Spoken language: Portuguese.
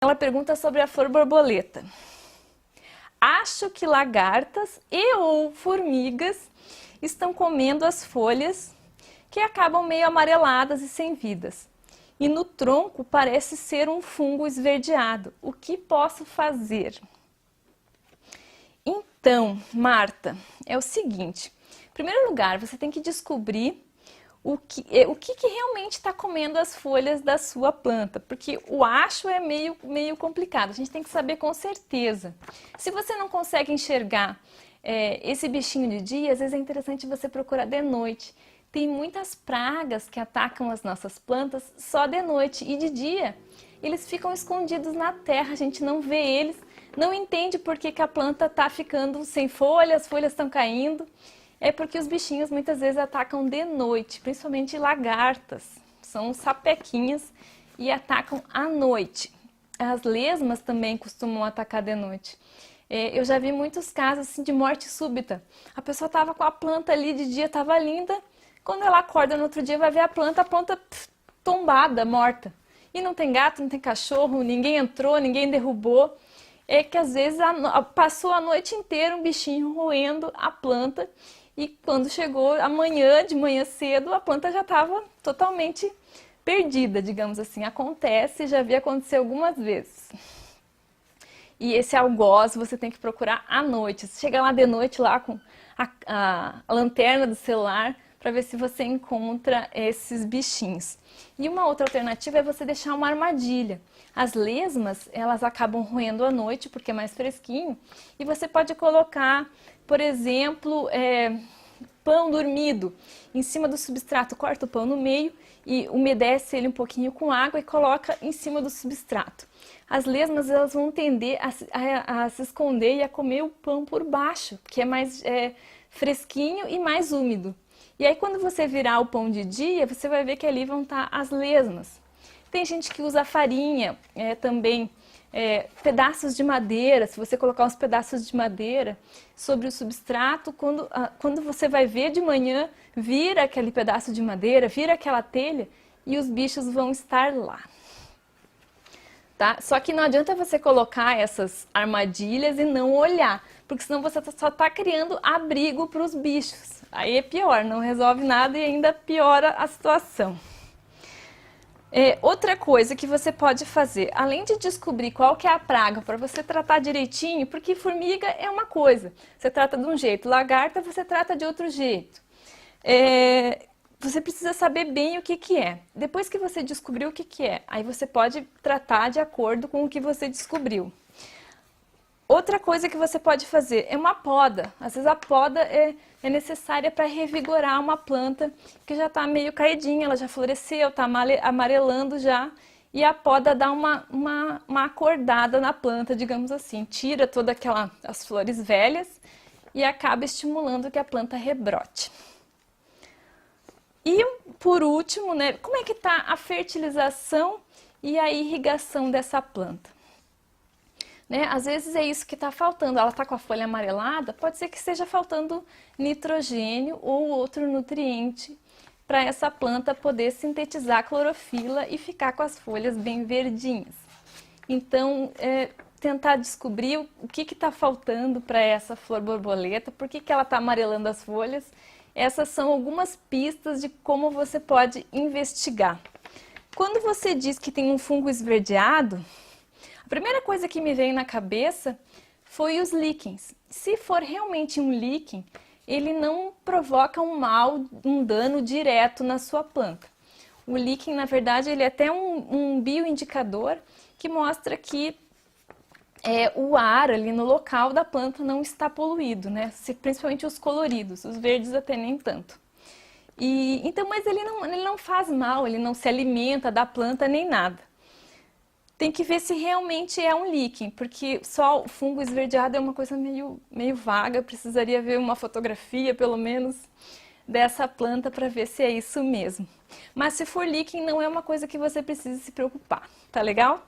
Ela pergunta sobre a flor borboleta. Acho que lagartas e ou formigas estão comendo as folhas que acabam meio amareladas e sem vidas. E no tronco parece ser um fungo esverdeado. O que posso fazer? Então, Marta, é o seguinte. Em primeiro lugar, você tem que descobrir o que realmente está comendo as folhas da sua planta, porque o acho é meio complicado, a gente tem que saber com certeza. Se você não consegue enxergar esse bichinho de dia, às vezes é interessante você procurar de noite. Tem muitas pragas que atacam as nossas plantas só de noite e de dia. Eles ficam escondidos na terra, a gente não vê eles, não entende por que a planta está ficando sem folha, as folhas estão caindo. É porque os bichinhos muitas vezes atacam de noite, principalmente lagartas. São sapequinhas e atacam à noite. As lesmas também costumam atacar de noite. Eu já vi muitos casos assim, de morte súbita. A pessoa estava com a planta ali de dia, estava linda. Quando ela acorda no outro dia, vai ver a planta tombada, morta. E não tem gato, não tem cachorro, ninguém entrou, ninguém derrubou. É que às vezes passou a noite inteira um bichinho roendo a planta. E quando chegou amanhã, de manhã cedo, a planta já estava totalmente perdida, digamos assim. Acontece, já vi acontecer algumas vezes. E esse algoz você tem que procurar à noite. Você chega lá de noite lá com a lanterna do celular para ver se você encontra esses bichinhos. E uma outra alternativa é você deixar uma armadilha. As lesmas, elas acabam roendo à noite porque é mais fresquinho. E você pode colocar, por exemplo, pão dormido em cima do substrato. Corta o pão no meio e umedece ele um pouquinho com água e coloca em cima do substrato. As lesmas, elas vão tender a se esconder e a comer o pão por baixo, que é mais fresquinho e mais úmido. E aí quando você virar o pão de dia, você vai ver que ali vão estar as lesmas. Tem gente que usa farinha, também pedaços de madeira. Se você colocar uns pedaços de madeira sobre o substrato, quando você vai ver de manhã, vira aquele pedaço de madeira, vira aquela telha e os bichos vão estar lá. Tá? Só que não adianta você colocar essas armadilhas e não olhar, porque senão você só está criando abrigo para os bichos. Aí é pior, não resolve nada e ainda piora a situação. Outra coisa que você pode fazer, além de descobrir qual que é a praga para você tratar direitinho, porque formiga é uma coisa, você trata de um jeito, lagarta você trata de outro jeito. Você precisa saber bem o que é. Depois que você descobriu o que é, aí você pode tratar de acordo com o que você descobriu. Outra coisa que você pode fazer é uma poda. Às vezes a poda é necessária para revigorar uma planta que já está meio caidinha, ela já floresceu, está amarelando já. E a poda dá uma acordada na planta, digamos assim. Tira todas as flores velhas e acaba estimulando que a planta rebrote. E por último, né, como é que está a fertilização e a irrigação dessa planta? Às vezes é isso que está faltando, ela está com a folha amarelada, pode ser que esteja faltando nitrogênio ou outro nutriente para essa planta poder sintetizar clorofila e ficar com as folhas bem verdinhas. Então, tentar descobrir o que está faltando para essa flor borboleta, por que ela está amarelando as folhas. Essas são algumas pistas de como você pode investigar. Quando você diz que tem um fungo esverdeado, a primeira coisa que me veio na cabeça foi os líquens. Se for realmente um líquen, ele não provoca um mal, um dano direto na sua planta. O líquen, na verdade, ele é até um bioindicador que mostra que o ar ali no local da planta não está poluído, né? Principalmente os coloridos, os verdes até nem tanto. Então, mas ele não faz mal, ele não se alimenta da planta nem nada. Tem que ver se realmente é um líquen, porque só o fungo esverdeado é uma coisa meio vaga, precisaria ver uma fotografia, pelo menos, dessa planta para ver se é isso mesmo. Mas se for líquen, não é uma coisa que você precisa se preocupar, tá legal?